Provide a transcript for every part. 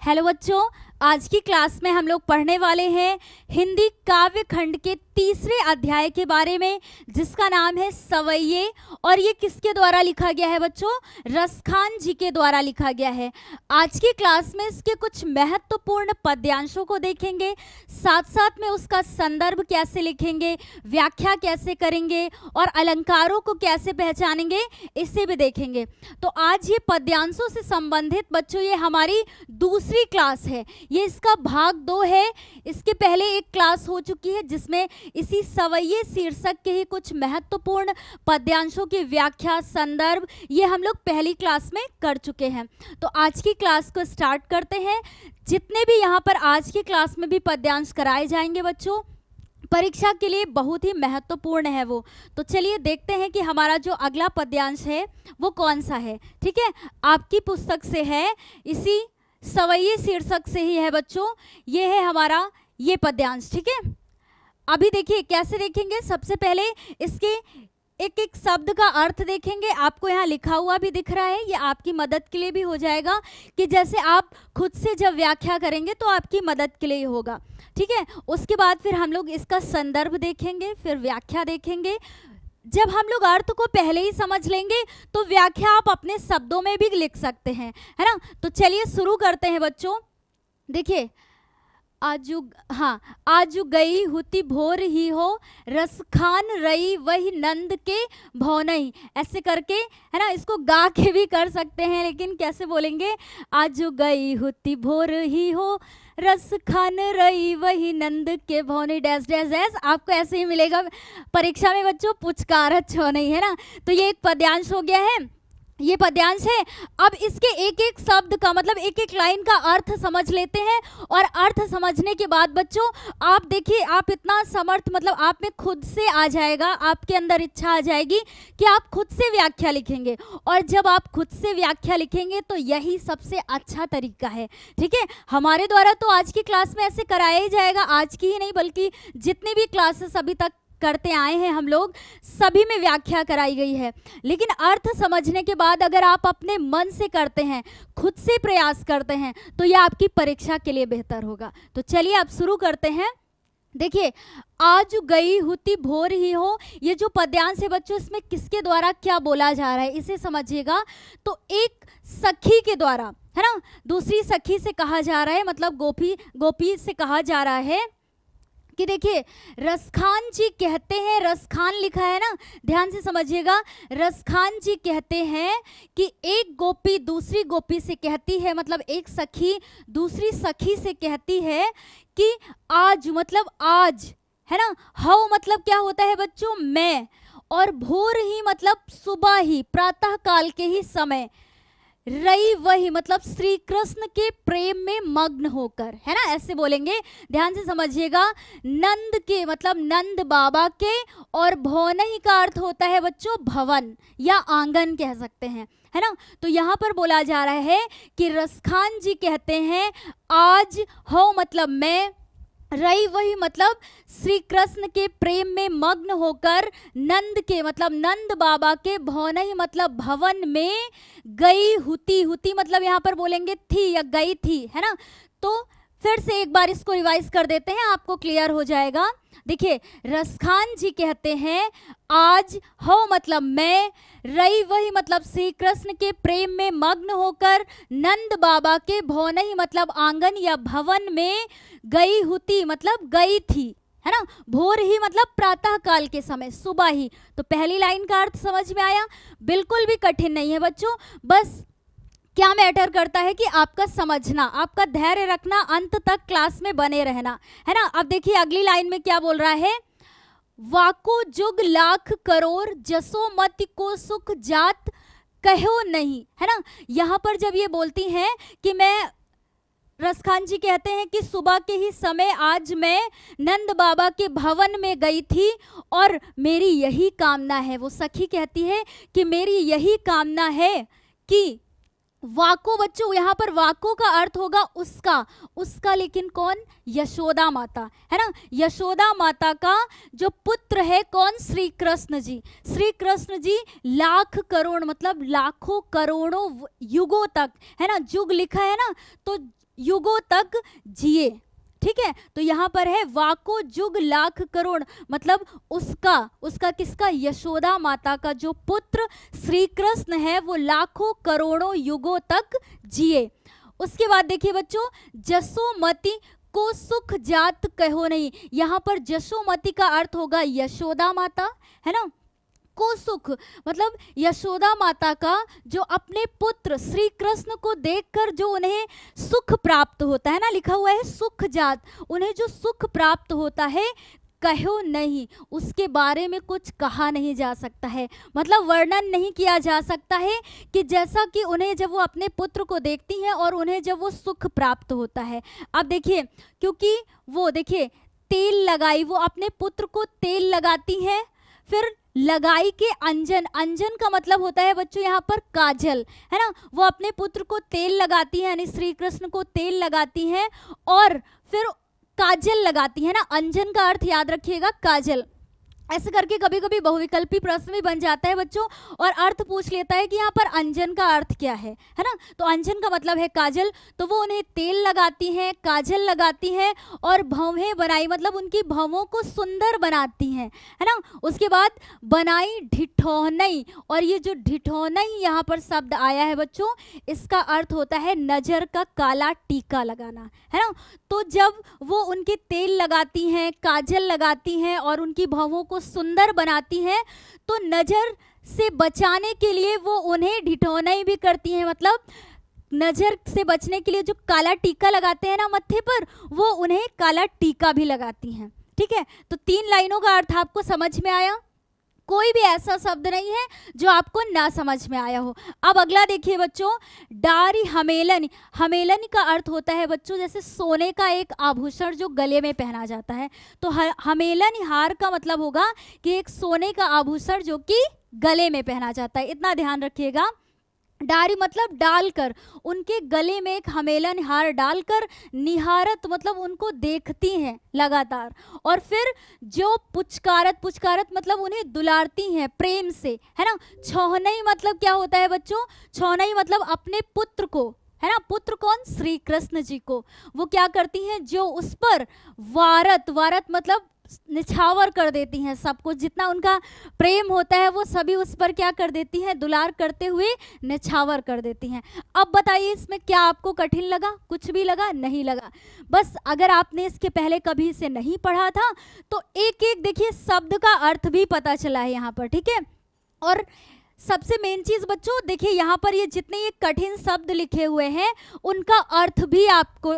Hello बच्चों, आज की क्लास में हम लोग पढ़ने वाले हैं हिंदी काव्य खंड के तीसरे अध्याय के बारे में, जिसका नाम है सवैये। और ये किसके द्वारा लिखा गया है बच्चों? रसखान जी के द्वारा लिखा गया है। आज की क्लास में इसके कुछ महत्वपूर्ण पद्यांशों को देखेंगे, साथ साथ में उसका संदर्भ कैसे लिखेंगे, व्याख्या कैसे करेंगे और अलंकारों को कैसे पहचानेंगे, इसे भी देखेंगे। तो आज ये पद्यांशों से संबंधित बच्चों ये हमारी दूसरी क्लास है, ये इसका भाग 2 है। इसके पहले एक क्लास हो चुकी है जिसमें इसी सवैये शीर्षक के ही कुछ महत्वपूर्ण पद्यांशों की व्याख्या, संदर्भ ये हम लोग पहली क्लास में कर चुके हैं। तो आज की क्लास को स्टार्ट करते हैं। जितने भी यहाँ पर आज की क्लास में भी पद्यांश कराए जाएंगे बच्चों, परीक्षा के लिए बहुत ही महत्वपूर्ण है वो। तो चलिए देखते हैं कि हमारा जो अगला पद्यांश है वो कौन सा है। ठीक है, आपकी पुस्तक से है, इसी सवैये शीर्षक से ही है बच्चों, ये है हमारा ये पद्यांश। ठीक है, अभी देखिए कैसे देखेंगे। सबसे पहले इसके एक एक शब्द का अर्थ देखेंगे। आपको यहाँ लिखा हुआ भी दिख रहा है, ये आपकी मदद के लिए भी हो जाएगा कि जैसे आप खुद से जब व्याख्या करेंगे तो आपकी मदद के लिए होगा। ठीक है, उसके बाद फिर हम लोग इसका संदर्भ देखेंगे, फिर व्याख्या देखेंगे। जब हम लोग अर्थ को पहले ही समझ लेंगे तो व्याख्या आप अपने शब्दों में भी लिख सकते हैं, है ना। तो चलिए शुरू करते हैं बच्चों। देखिए, आजू गई हुती भोर ही हो, रसखान रही वही नंद के भौनई। ऐसे करके, है ना, इसको गा के भी कर सकते हैं, लेकिन कैसे बोलेंगे? आजू गई हुती भोर ही हो, रसखान रही वही नंद के भौनई डैश डैश डैश। आपको ऐसे ही मिलेगा परीक्षा में बच्चों, पुचकारत छो नहीं, है ना। तो ये एक पद्यांश हो गया है, ये पद्यांश है। अब इसके एक एक शब्द का मतलब एक एक लाइन का अर्थ समझ लेते हैं। और अर्थ समझने के बाद बच्चों आप देखिए, आप इतना समर्थ मतलब आप में खुद से आ जाएगा, आपके अंदर इच्छा आ जाएगी कि आप खुद से व्याख्या लिखेंगे। और जब आप खुद से व्याख्या लिखेंगे तो यही सबसे अच्छा तरीका है। ठीक है, हमारे द्वारा तो आज की क्लास में ऐसे कराया ही जाएगा, आज की ही नहीं बल्कि जितनी भी क्लासेस अभी तक करते आए हैं हम लोग, सभी में व्याख्या कराई गई है। लेकिन अर्थ समझने के बाद अगर आप अपने मन से करते हैं, खुद से प्रयास करते हैं, तो यह आपकी परीक्षा के लिए बेहतर होगा। तो चलिए अब शुरू करते हैं। देखिए, आज गई हुती भोर ही हो, ये जो पद्यांश है बच्चों, इसमें किसके द्वारा क्या बोला जा रहा है इसे समझिएगा। तो एक सखी के द्वारा, है ना, दूसरी सखी से कहा जा रहा है, मतलब गोपी से कहा जा रहा है कि देखिए, रसखान जी कहते हैं, रसखान लिखा है ना, ध्यान से समझिएगा। रसखान जी कहते हैं कि एक गोपी दूसरी गोपी से कहती है, मतलब एक सखी दूसरी सखी से कहती है कि आज मतलब आज, है ना। हव मतलब क्या होता है बच्चों? मैं। और भोर ही मतलब सुबह ही, प्रातः काल के ही समय। रई वही मतलब श्री कृष्ण के प्रेम में मग्न होकर, है ना, ऐसे बोलेंगे, ध्यान से समझिएगा। नंद के मतलब नंद बाबा के, और भौनई का अर्थ होता है बच्चों भवन या आंगन कह सकते हैं, है ना। तो यहाँ पर बोला जा रहा है कि रसखान जी कहते हैं आज हो मतलब मैं, रही वही मतलब श्री कृष्ण के प्रेम में मग्न होकर, नंद के मतलब नंद बाबा के, भौनई मतलब भवन में, गई हुती, हुती मतलब यहाँ पर बोलेंगे थी या गई थी, है ना। तो फिर से एक बार इसको रिवाइज कर देते हैं, आपको क्लियर हो जाएगा। देखिए, रसखान जी कहते हैं आज हो मतलब मैं, रही वही मतलब श्री कृष्ण के प्रेम में मग्न होकर, नंद बाबा के, भौनई मतलब आंगन या भवन में, गई हुती मतलब गई थी, है ना। भोर ही मतलब प्रातः काल के समय, सुबह ही। तो पहली लाइन का अर्थ समझ में आया, बिल्कुल भी कठिन नहीं है बच्चों। बस क्या मैटर करता है कि आपका समझना, आपका धैर्य रखना, अंत तक क्लास में बने रहना, है ना। अब देखिए अगली लाइन में क्या बोल रहा है? वाको जुग लाख करोड़, जसो मति को सुख जात कहो नहीं, है ना। यहाँ पर जब ये बोलती हैं कि मैं, रसखान जी कहते हैं कि सुबह के ही समय आज मैं नंद बाबा के भवन में गई थी और मेरी यही कामना है, वो सखी कहती है कि मेरी यही कामना है कि वाको बच्चों, यहाँ पर वाको का अर्थ होगा उसका, उसका लेकिन कौन? यशोदा माता, है ना। यशोदा माता का जो पुत्र है कौन? श्री कृष्ण जी। श्री कृष्ण जी लाख करोड़ मतलब लाखों करोड़ों युगों तक, है ना, युग लिखा है ना, तो युगों तक जिए, ठीक है। तो यहाँ पर है वाको जुग लाख करोड़, मतलब उसका, उसका किसका? यशोदा माता का जो पुत्र श्री कृष्ण है वो लाखों करोड़ों युगों तक जिए। उसके बाद देखिए बच्चों, जसोमती को सुख जात कहो नहीं, यहाँ पर जसोमती का अर्थ होगा यशोदा माता, है ना। को सुख मतलब यशोदा माता का जो अपने पुत्र श्री कृष्ण को देखकर जो उन्हें सुख प्राप्त होता है ना, लिखा हुआ है सुख जात, उन्हें जो सुख प्राप्त होता है कहो नहीं, उसके बारे में कुछ कहा नहीं जा सकता है, मतलब वर्णन नहीं किया जा सकता है कि जैसा कि उन्हें जब वो अपने पुत्र को देखती हैं और उन्हें जब वो सुख प्राप्त होता है। अब देखिए, क्योंकि वो देखिए तेल लगाई, वो अपने पुत्र को तेल लगाती हैं, फिर लगाई के अंजन, अंजन का मतलब होता है बच्चों यहाँ पर काजल, है ना। वो अपने पुत्र को तेल लगाती हैं, यानी श्री कृष्ण को तेल लगाती हैं और फिर काजल लगाती है ना, अंजन का अर्थ याद रखिएगा काजल। ऐसे करके कभी कभी बहुविकल्पी प्रश्न भी बन जाता है बच्चों, और अर्थ पूछ लेता है कि यहाँ पर अंजन का अर्थ क्या है ना। तो अंजन का मतलब है काजल, तो वो उन्हें तेल लगाती हैं, काजल लगाती हैं और भवें बनाई, मतलब उनकी भवों को सुंदर बनाती हैं, है ना। उसके बाद बनाई ढिठौनई, और ये जो ढिठौनई यहाँ पर शब्द आया है बच्चों, इसका अर्थ होता है नजर का काला टीका लगाना, है ना। तो जब वो उनके तेल लगाती हैं, काजल लगाती हैं और उनकी भवों को सुंदर बनाती हैं, तो नजर से बचाने के लिए वो उन्हें ढिठौनाई भी करती हैं, मतलब नजर से बचने के लिए जो काला टीका लगाते हैं ना मत्थे पर, वो उन्हें काला टीका भी लगाती हैं, ठीक है। तो 3 लाइनों का अर्थ आपको समझ में आया, कोई भी ऐसा शब्द नहीं है जो आपको ना समझ में आया हो। अब अगला देखिए बच्चों, डारी हमेलन, हमेलन का अर्थ होता है बच्चों जैसे सोने का एक आभूषण जो गले में पहना जाता है, तो हमेलन हार का मतलब होगा कि एक सोने का आभूषण जो कि गले में पहना जाता है, इतना ध्यान रखिएगा। डारी मतलब डालकर, उनके गले में एक हमेलन हार डालकर, निहारत मतलब उनको देखती हैं लगातार, और फिर जो पुचकारत, पुचकारत मतलब उन्हें दुलारती हैं प्रेम से, है ना। छौनई मतलब क्या होता है बच्चों? छौनई मतलब अपने पुत्र को, है ना, पुत्र कौन? श्री कृष्ण जी को वो क्या करती हैं? जो उस पर वारत, वारत मतलब निछावर कर देती हैं, सब कुछ जितना उनका प्रेम होता है वो सभी उस पर क्या कर देती हैं? दुलार करते हुए निछावर कर देती हैं। अब बताइए इसमें क्या आपको कठिन लगा? कुछ भी लगा? नहीं लगा। बस अगर आपने इसके पहले कभी इसे नहीं पढ़ा था तो एक एक देखिए शब्द का अर्थ भी पता चला है यहाँ पर, ठीक है। और सबसे मेन चीज बच्चों देखिए, यहाँ पर ये जितने ये कठिन शब्द लिखे हुए हैं उनका अर्थ भी आपको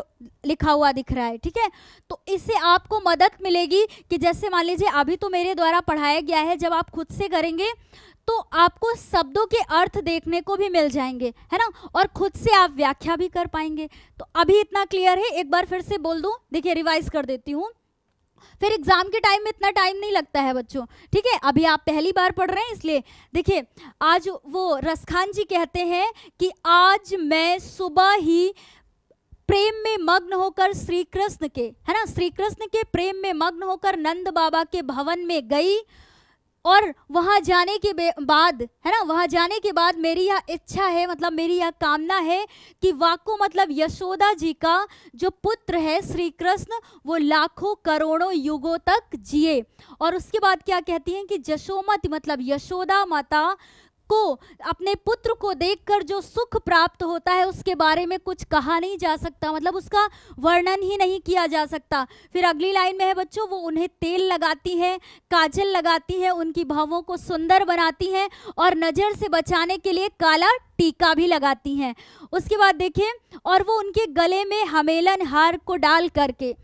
लिखा हुआ दिख रहा है, ठीक है। तो इससे आपको मदद मिलेगी कि जैसे मान लीजिए अभी तो मेरे द्वारा पढ़ाया गया है, जब आप खुद से करेंगे तो आपको शब्दों के अर्थ देखने को भी मिल जाएंगे, है ना, और खुद से आप व्याख्या भी कर पाएंगे। तो अभी इतना क्लियर है, एक बार फिर से बोल दूं, देखिए रिवाइज कर देती हूँ, फिर एग्जाम के टाइम में इतना टाइम नहीं लगता है बच्चों, ठीक है। अभी आप पहली बार पढ़ रहे हैं इसलिए देखिए, आज वो रसखान जी कहते हैं कि आज मैं सुबह ही प्रेम में मग्न होकर श्री कृष्ण के, है ना, श्री कृष्ण के प्रेम में मग्न होकर नंद बाबा के भवन में गई, और वहाँ जाने के बाद, है ना, वहाँ जाने के बाद मेरी यह इच्छा है, मतलब मेरी यह कामना है कि वाको मतलब यशोदा जी का जो पुत्र है श्री कृष्ण वो लाखों करोड़ों युगों तक जिए। और उसके बाद क्या कहती हैं कि जशोमति मतलब यशोदा माता को अपने पुत्र को देखकर जो सुख प्राप्त होता है उसके बारे में कुछ कहा नहीं जा सकता, मतलब उसका वर्णन ही नहीं किया जा सकता। फिर अगली लाइन में है बच्चों, वो उन्हें तेल लगाती हैं, काजल लगाती हैं, उनकी भवों को सुंदर बनाती हैं और नज़र से बचाने के लिए काला टीका भी लगाती हैं। उसके बाद देखिए, और वो उनके गले में हमेलन हार को डाल करके,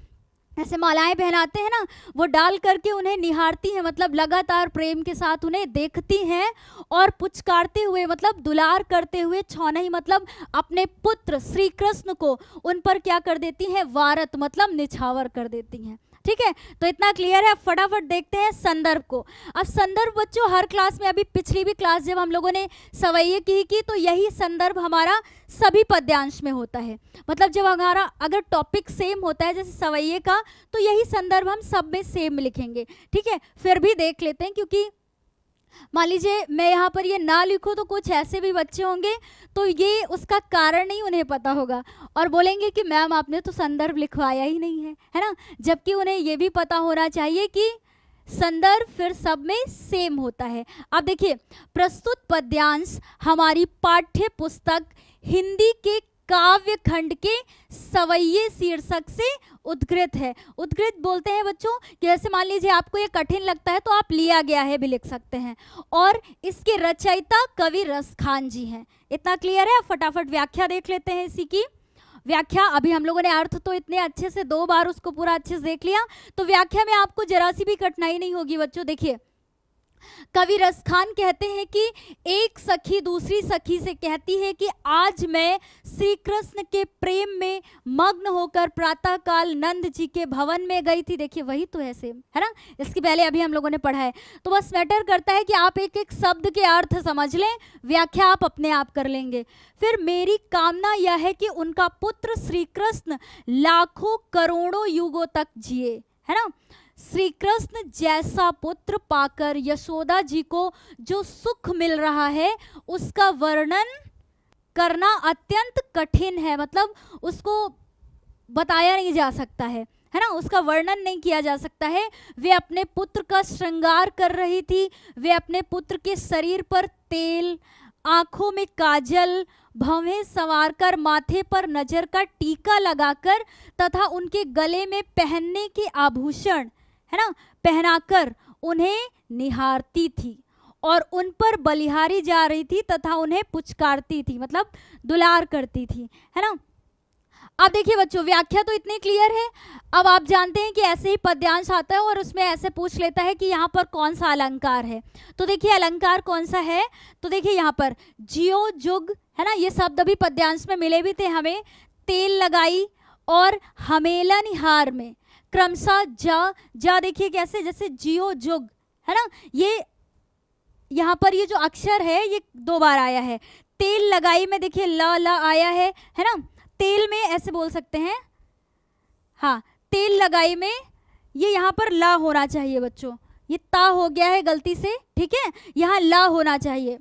ऐसे मालाएं पहनाते हैं ना, वो डाल करके उन्हें निहारती हैं, मतलब लगातार प्रेम के साथ उन्हें देखती हैं, और पुचकारते हुए मतलब दुलार करते हुए, छौनई मतलब अपने पुत्र श्री कृष्ण को उन पर क्या कर देती हैं? वारत मतलब निछावर कर देती हैं। ठीक है, तो इतना क्लियर है। फटाफट देखते हैं संदर्भ को। अब संदर्भ बच्चों हर क्लास में, अभी पिछली भी क्लास जब हम लोगों ने सवैये की तो यही संदर्भ हमारा सभी पद्यांश में होता है। मतलब जब हमारा अगर टॉपिक सेम होता है जैसे सवैये का, तो यही संदर्भ हम सब में सेम लिखेंगे। ठीक है, फिर भी देख लेते हैं, क्योंकि मान लीजिए मैं यहाँ पर ये ना लिखूँ तो कुछ ऐसे भी बच्चे होंगे तो ये उसका कारण नहीं उन्हें पता होगा और बोलेंगे कि मैम आपने तो संदर्भ लिखवाया ही नहीं है ना। जबकि उन्हें ये भी पता होना चाहिए कि संदर्भ फिर सब में सेम होता है। अब देखिए, प्रस्तुत पद्यांश हमारी पाठ्य पुस्तक हिंदी के काव्य खंड के सवैये शीर्षक से उद्गृत है। उद्गृत बोलते हैं बच्चों कि जैसे मान लीजिए आपको ये कठिन लगता है तो आप लिया गया है भी लिख सकते हैं, और इसके रचयिता कवि रसखान जी हैं। इतना क्लियर है। फटाफट व्याख्या देख लेते हैं इसी की। व्याख्या, अभी हम लोगों ने अर्थ तो इतने अच्छे से 2 बार उसको पूरा अच्छे से देख लिया, तो व्याख्या में आपको जरा सी भी कठिनाई नहीं होगी बच्चों। देखिए, कवि रसखान कहते हैं कि एक सखी दूसरी सखी से कहती है कि आज मैं श्री कृष्ण के प्रेम में मग्न होकर प्रातःकाल नंद जी के भवन में गई थी। देखिए वही तो है सेम, है ना। इसके पहले अभी हम लोगों ने पढ़ा है। तो बस मैटर करता है कि आप एक एक शब्द के अर्थ समझ लें, व्याख्या आप अपने आप कर लेंगे। फिर मेरी कामना यह है कि उनका पुत्र श्री कृष्ण लाखों करोड़ों युगों तक जिए, है ना। श्री कृष्ण जैसा पुत्र पाकर यशोदा जी को जो सुख मिल रहा है उसका वर्णन करना अत्यंत कठिन है। मतलब उसको बताया नहीं जा सकता है ना, उसका वर्णन नहीं किया जा सकता है। वे अपने पुत्र का श्रृंगार कर रही थी। वे अपने पुत्र के शरीर पर तेल, आंखों में काजल, भवें संवारकर, माथे पर नजर का टीका लगाकर तथा उनके गले में पहनने के आभूषण, है ना, पहनाकर उन्हें निहारती थी और उन पर बलिहारी जा रही थी तथा उन्हें पुचकारती थी, मतलब दुलार करती थी, है ना। अब देखिए बच्चों, व्याख्या तो इतनी क्लियर है। अब आप जानते हैं कि ऐसे ही पद्यांश आता है और उसमें ऐसे पूछ लेता है कि यहाँ पर कौन सा अलंकार है। तो देखिए अलंकार कौन सा है, तो देखिए यहाँ पर जियो जुग, है ना, ये शब्द अभी पद्यांश में मिले भी थे हमें। तेल लगाई और हमेलन हार में क्रमशः जा देखिए कैसे, जैसे जियो जुग, है ना। ये यहाँ पर ये जो अक्षर है ये 2 बार आया है। तेल लगाई में देखिए ल आया है ना। तेल में ऐसे बोल सकते हैं, हाँ, तेल लगाई में ये यहाँ पर ला होना चाहिए बच्चों, ये ता हो गया है गलती से, ठीक है, यहाँ ला होना चाहिए।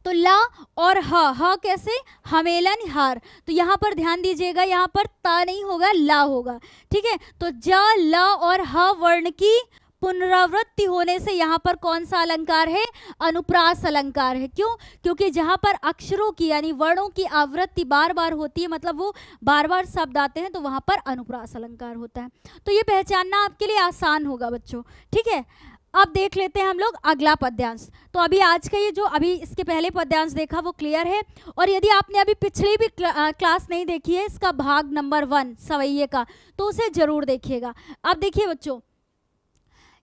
तो ला और ह कैसे, हमेलन हार, तो यहाँ पर ध्यान दीजिएगा, यहाँ पर ता नहीं होगा, ला होगा, ठीक है। तो ज, ल और ह वर्ण की पुनरावृत्ति होने से यहाँ पर कौन सा अलंकार है, अनुप्रास अलंकार है। क्यों? क्योंकि जहाँ पर अक्षरों की यानी वर्णों की आवृत्ति बार बार होती है, मतलब वो बार बार शब्द आते हैं, तो वहाँ पर अनुप्रास अलंकार होता है। तो ये पहचानना आपके लिए आसान होगा बच्चों, ठीक है। अब देख लेते हैं हम लोग अगला पद्यांश। तो अभी आज का ये जो अभी इसके पहले पद्यांश देखा वो क्लियर है, और यदि आपने अभी पिछली भी क्लास नहीं देखी है, इसका भाग नंबर 1 सवैये का, तो उसे जरूर देखिएगा। अब देखिए बच्चों,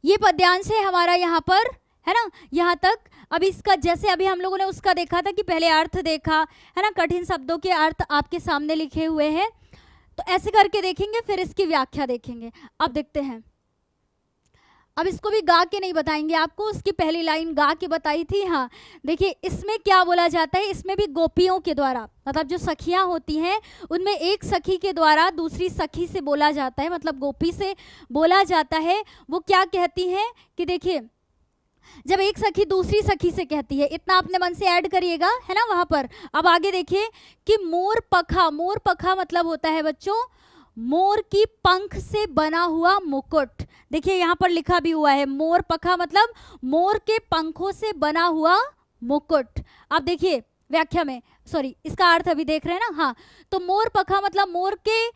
ये पद्यांश है हमारा यहाँ पर, है ना, यहाँ तक। अब इसका जैसे अभी हम लोगों ने उसका देखा था कि पहले अर्थ देखा, है ना, कठिन शब्दों के अर्थ आपके सामने लिखे हुए हैं, तो ऐसे करके देखेंगे, फिर इसकी व्याख्या देखेंगे। अब देखते हैं, अब इसको भी गा के नहीं बताएंगे आपको, उसकी पहली लाइन गा के बताई थी। हाँ देखिए, इसमें क्या बोला जाता है, इसमें भी गोपियों के द्वारा, मतलब जो सखियां होती हैं उनमें एक सखी के द्वारा दूसरी सखी से बोला जाता है, मतलब गोपी से बोला जाता है। वो क्या कहती हैं कि देखिए, जब एक सखी दूसरी सखी से कहती है, इतना अपने मन से ऐड करिएगा, है ना, वहां पर। अब आगे देखिए कि मोर पखा, मोर पखा मतलब होता है बच्चों मोर की पंख से बना हुआ मुकुट। देखिए यहाँ पर लिखा भी हुआ है, मोर पखा मतलब मोर के पंखों से बना हुआ मुकुट। अब देखिए व्याख्या में, सॉरी इसका अर्थ अभी देख रहे हैं ना, हाँ, तो मोर पखा मतलब मोर के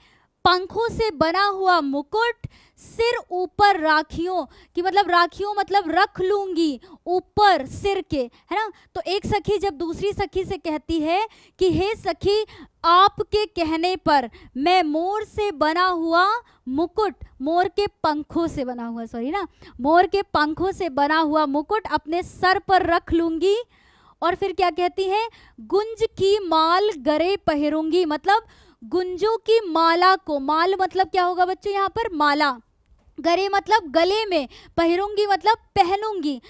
पंखों से बना हुआ मुकुट, सिर ऊपर राखियों की, मतलब राखियों मतलब रख लूंगी ऊपर सिर के, है ना। तो एक सखी जब दूसरी सखी से कहती है कि हे सखी, आपके कहने पर मैं मोर से बना हुआ मुकुट, मोर के पंखों से बना हुआ, सॉरी ना, मोर के पंखों से बना हुआ मुकुट अपने सर पर रख लूंगी। और फिर क्या कहती है, गुंज की माल गरे पहरूंगी, मतलब गुंजों की माला को, माल मतलब क्या होगा बच्चों यहाँ पर, माला, गरे मतलब गले में, पहिरूंगी मतलब पहनूंगी।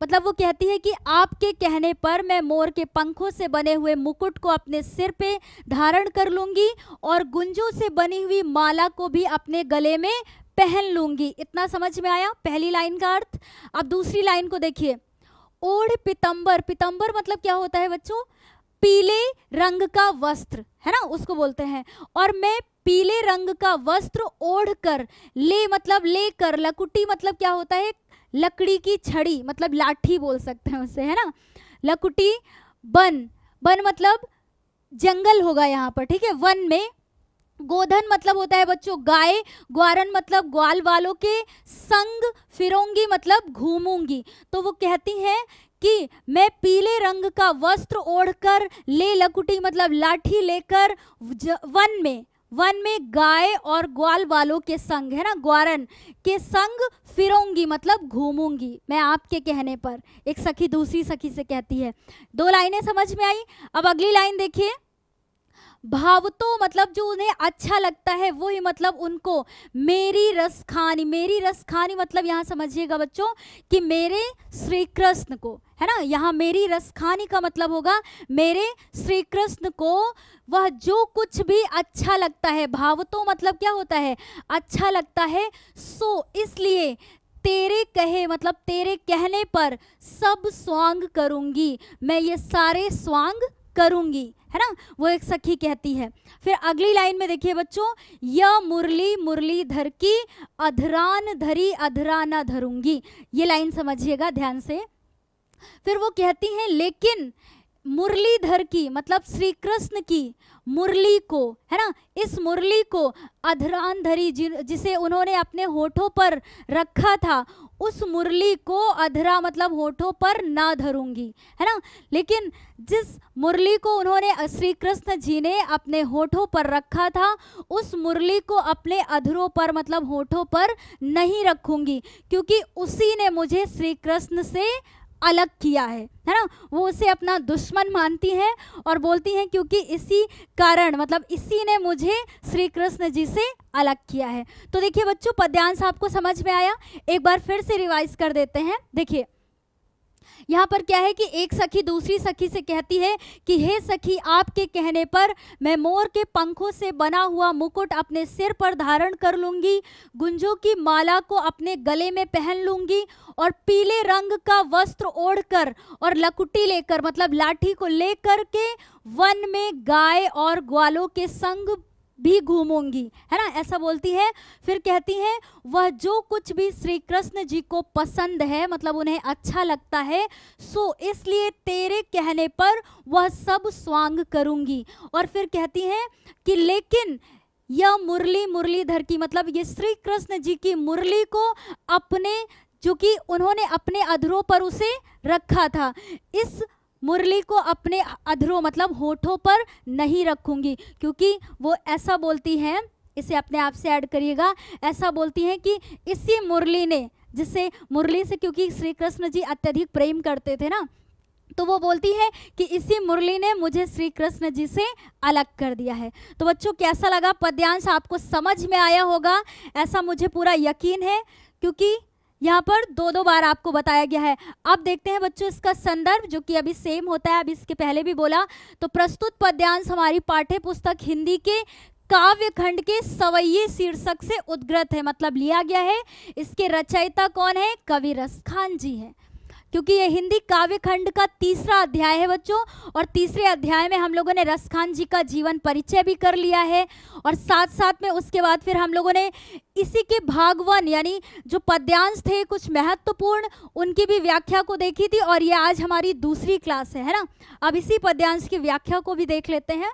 मतलब वो कहती है कि आपके कहने पर मैं मोर के पंखों से बने हुए मुकुट को अपने सिर पे धारण कर लूंगी और गुंजों से बनी हुई माला को भी अपने गले में पहन लूंगी। इतना समझ में आया पहली लाइन का अर्थ। अब दूसरी लाइन को देखिए, ओढ़ पितंबर, पितंबर मतलब क्या होता है बच्चों, पीले रंग का वस्त्र है ना, उसको बोलते हैं। और मैं पीले रंग का वस्त्र ओढ़ कर, ले मतलब लेकर, लकुटी मतलब क्या होता है, लकड़ी की छड़ी मतलब लाठी बोल सकते हैं उसे, है ना। लकुटी, वन, वन मतलब जंगल होगा यहाँ पर, ठीक है। वन में गोधन मतलब होता है बच्चों गाय, ग्वारन मतलब ग्वाल वालों के संग, फिरूंगी मतलब घूमूंगी। तो वो कहती हैं कि मैं पीले रंग का वस्त्र ओढ़कर, ले लकुटी मतलब लाठी लेकर वन में गाय और ग्वाल वालों के संग, है ना, ग्वारन के संग फिरूंगी मतलब घूमूंगी मैं आपके कहने पर। एक सखी दूसरी सखी से कहती है। 2 लाइनें समझ में आई। अब अगली लाइन देखिए, भावतो मतलब जो उन्हें अच्छा लगता है वही मतलब उनको, मेरी रसखानी, मेरी रसखानी मतलब यहाँ समझिएगा बच्चों कि मेरे श्री कृष्ण को, है ना। यहाँ मेरी रसखानी का मतलब होगा मेरे श्री कृष्ण को वह जो कुछ भी अच्छा लगता है। भावतो मतलब क्या होता है, अच्छा लगता है। सो इसलिए तेरे कहे मतलब तेरे कहने पर सब स्वांग करूंगी, मैं ये सारे स्वांग करूंगी, है ना, वो एक सखी कहती है। फिर अगली लाइन में देखिए बच्चों, या मुरली मुरलीधर की अधरान धरी अधरा न धरूंगी, ये लाइन समझिएगा ध्यान से। फिर वो कहती हैं लेकिन मुरलीधर की मतलब श्री कृष्ण की मुरली को, है ना, इस मुरली को अधरान धरी जिसे उन्होंने अपने होठों पर रखा था, उस मुरली को अधरा मतलब होठों पर ना धरूंगी, है ना। लेकिन जिस मुरली को उन्होंने श्री कृष्ण जी ने अपने होठों पर रखा था, उस मुरली को अपने अधरों पर मतलब होठों पर नहीं रखूंगी, क्योंकि उसी ने मुझे श्री कृष्ण से अलग किया है ना। वो उसे अपना दुश्मन मानती हैं और बोलती हैं क्योंकि इसी कारण मतलब इसी ने मुझे श्री कृष्ण जी से अलग किया है। तो देखिए बच्चों, पद्यांश आपको समझ में आया। एक बार फिर से रिवाइज कर देते हैं। देखिए यहाँ पर क्या है कि एक सखी दूसरी सखी से कहती है कि हे सखी, आपके कहने पर मैं मोर के पंखों से बना हुआ मुकुट अपने सिर पर धारण कर लूंगी, गुंजों की माला को अपने गले में पहन लूंगी और पीले रंग का वस्त्र ओढ़कर और लकुटी लेकर मतलब लाठी को लेकर के वन में गाय और ग्वालों के संग भी घूमूंगी, है ना, ऐसा बोलती है। फिर कहती हैं वह जो कुछ भी श्री कृष्ण जी को पसंद है मतलब उन्हें अच्छा लगता है, सो इसलिए तेरे कहने पर वह सब स्वांग करूंगी। और फिर कहती हैं कि लेकिन यह मुरली मुरलीधर की मतलब ये श्री कृष्ण जी की मुरली को अपने जो कि उन्होंने अपने अधरों पर उसे रखा था, इस मुरली को अपने अधरों मतलब होठों पर नहीं रखूंगी, क्योंकि वो ऐसा बोलती हैं, इसे अपने आप से ऐड करिएगा, ऐसा बोलती हैं कि इसी मुरली ने, जिससे मुरली से क्योंकि श्री कृष्ण जी अत्यधिक प्रेम करते थे ना, तो वो बोलती है कि इसी मुरली ने मुझे श्री कृष्ण जी से अलग कर दिया है। तो बच्चों कैसा लगा पद्यांश, आपको समझ में आया होगा ऐसा मुझे पूरा यकीन है, क्योंकि यहाँ पर 2-2 बार आपको बताया गया है। अब देखते हैं बच्चों इसका संदर्भ जो कि अभी सेम होता है, अभी इसके पहले भी बोला। तो प्रस्तुत पद्यांश हमारी पाठ्य पुस्तक हिंदी के काव्य खंड के सवैये शीर्षक से उद्गृत है, मतलब लिया गया है। इसके रचयिता कौन है, कवि रसखान जी हैं, क्योंकि ये हिंदी काव्य खंड का 3रा अध्याय है बच्चों। और 3रे अध्याय में हम लोगों ने रसखान जी का जीवन परिचय भी कर लिया है, और साथ साथ में उसके बाद फिर हम लोगों ने इसी के भाग 1 यानी जो पद्यांश थे कुछ महत्वपूर्ण उनकी भी व्याख्या को देखी थी, और ये आज हमारी दूसरी क्लास है ना। अब इसी पद्यांश की व्याख्या को भी देख लेते हैं।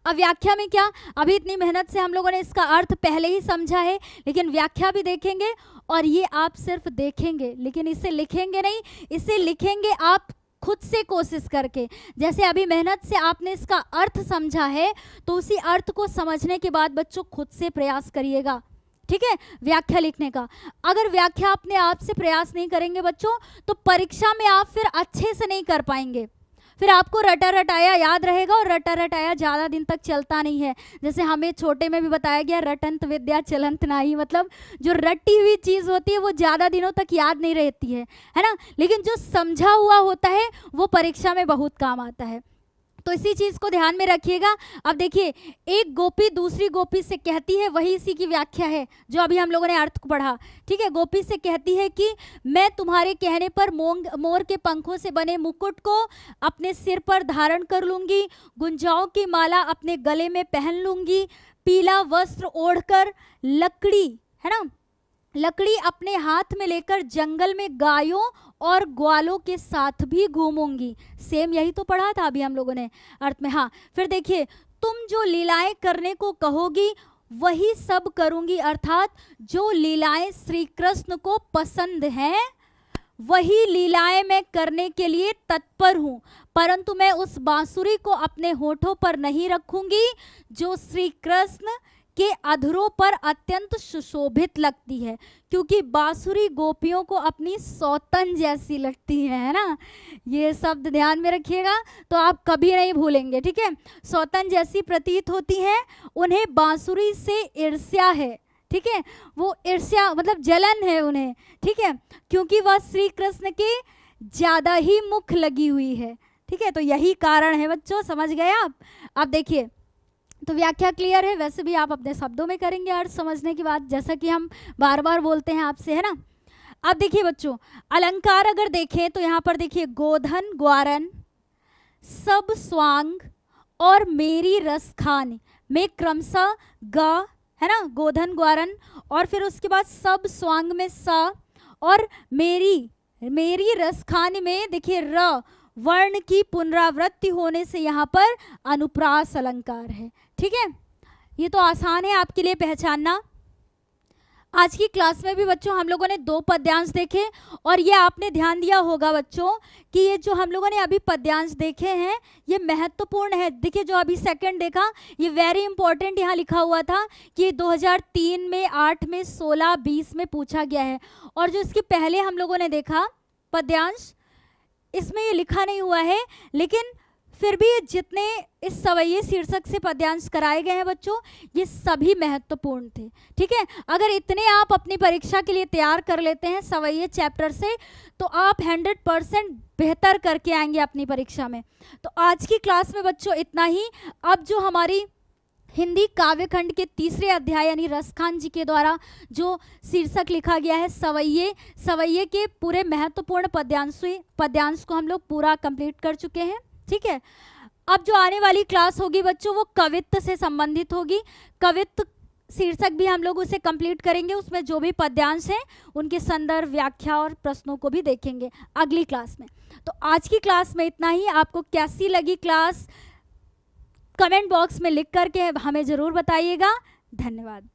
अब व्याख्या में क्या, अभी इतनी मेहनत से हम लोगों ने इसका अर्थ पहले ही समझा है, लेकिन व्याख्या भी देखेंगे। और ये आप सिर्फ देखेंगे लेकिन इसे लिखेंगे नहीं, इसे लिखेंगे आप खुद से कोशिश करके। जैसे अभी मेहनत से आपने इसका अर्थ समझा है, तो उसी अर्थ को समझने के बाद बच्चों खुद से प्रयास करिएगा, ठीक है, व्याख्या लिखने का। अगर व्याख्या अपने आप से प्रयास नहीं करेंगे बच्चों, तो परीक्षा में आप फिर अच्छे से नहीं कर पाएंगे, फिर आपको रटा रटाया याद रहेगा, और रटा रटाया ज़्यादा दिन तक चलता नहीं है। जैसे हमें छोटे में भी बताया गया, रटंत विद्या चलंत नाही, मतलब जो रटी हुई चीज़ होती है वो ज़्यादा दिनों तक याद नहीं रहती है ना, लेकिन जो समझा हुआ होता है वो परीक्षा में बहुत काम आता है। तो इसी चीज़ को ध्यान में रखिएगा। अब देखिए, एक गोपी दूसरी गोपी से कहती है, वही इसी की व्याख्या है जो अभी हम लोगों ने अर्थ को पढ़ा। ठीक है, गोपी से कहती है कि मैं तुम्हारे कहने पर मोर के पंखों से बने मुकुट को अपने सिर पर धारण कर लूँगी, गुंजाओं की माला अपने गले में पहन लूँगी, पीला वस्त्र ओढ़कर लकड़ी, है ना, लकड़ी अपने हाथ में लेकर जंगल में गायों और ग्वालों के साथ भी घूमूंगी। सेम यही तो पढ़ा था अभी हम लोगों ने अर्थ में। हाँ, फिर देखिए, तुम जो लीलाएं करने को कहोगी वही सब करूंगी, अर्थात जो लीलाएं श्री कृष्ण को पसंद हैं वही लीलाएं मैं करने के लिए तत्पर हूँ, परंतु मैं उस बांसुरी को अपने होठों पर नहीं रखूंगी जो श्री कृष्ण के अधरों पर अत्यंत सुशोभित लगती है, क्योंकि बांसुरी गोपियों को अपनी सौतन जैसी लगती है ना। ये शब्द ध्यान में रखिएगा तो आप कभी नहीं भूलेंगे। ठीक है, सौतन जैसी प्रतीत होती हैं, उन्हें बांसुरी से ईर्ष्या है। ठीक है, वो ईर्ष्या मतलब जलन है उन्हें। ठीक है, क्योंकि वह श्री कृष्ण के ज़्यादा ही मुख लगी हुई है। ठीक है, तो यही कारण है बच्चों, समझ गए आप। अब देखिए, तो व्याख्या क्लियर है, वैसे भी आप अपने शब्दों में करेंगे अर्थ समझने की बात, जैसा कि हम बार बार बोलते हैं आपसे, है ना। अब देखिए बच्चों, अलंकार अगर देखें तो यहाँ पर देखिए, गोधन ग्वारन, सब स्वांग और मेरी रसखान में क्रमशः ग, है ना, गोधन ग्वारन, और फिर उसके बाद सब स्वांग में स, और मेरी रसखान में देखिए र वर्ण की पुनरावृत्ति होने से यहाँ पर अनुप्रास अलंकार है। ठीक है, ये तो आसान है आपके लिए पहचानना। आज की क्लास में भी बच्चों हम लोगों ने 2 पद्यांश देखे, और ये आपने ध्यान दिया होगा बच्चों कि ये जो हम लोगों ने अभी पद्यांश देखे हैं ये महत्वपूर्ण है। देखिए, जो अभी सेकंड देखा ये वेरी इंपॉर्टेंट, यहाँ लिखा हुआ था कि 2003 में, 8 में, 16, 20 में पूछा गया है। और जो इसके पहले हम लोगों ने देखा पद्यांश, इसमें ये लिखा नहीं हुआ है, लेकिन फिर भी जितने इस सवैये शीर्षक से पद्यांश कराए गए हैं बच्चों, ये सभी महत्वपूर्ण थे। ठीक है, अगर इतने आप अपनी परीक्षा के लिए तैयार कर लेते हैं सवैये चैप्टर से, तो आप 100% बेहतर करके आएंगे अपनी परीक्षा में। तो आज की क्लास में बच्चों इतना ही। अब जो हमारी हिंदी काव्यखंड के 3रे अध्याय यानी रसखान जी के द्वारा जो शीर्षक लिखा गया है सवैये के पूरे महत्वपूर्ण पद्यांश को हम लोग पूरा कंप्लीट कर चुके हैं। ठीक है, अब जो आने वाली क्लास होगी बच्चों वो कवित्व से संबंधित होगी। कवित्व शीर्षक भी हम लोग उसे कंप्लीट करेंगे, उसमें जो भी पद्यांश हैं उनके संदर्भ, व्याख्या और प्रश्नों को भी देखेंगे अगली क्लास में। तो आज की क्लास में इतना ही। आपको कैसी लगी क्लास कमेंट बॉक्स में लिख करके हमें ज़रूर बताइएगा। धन्यवाद।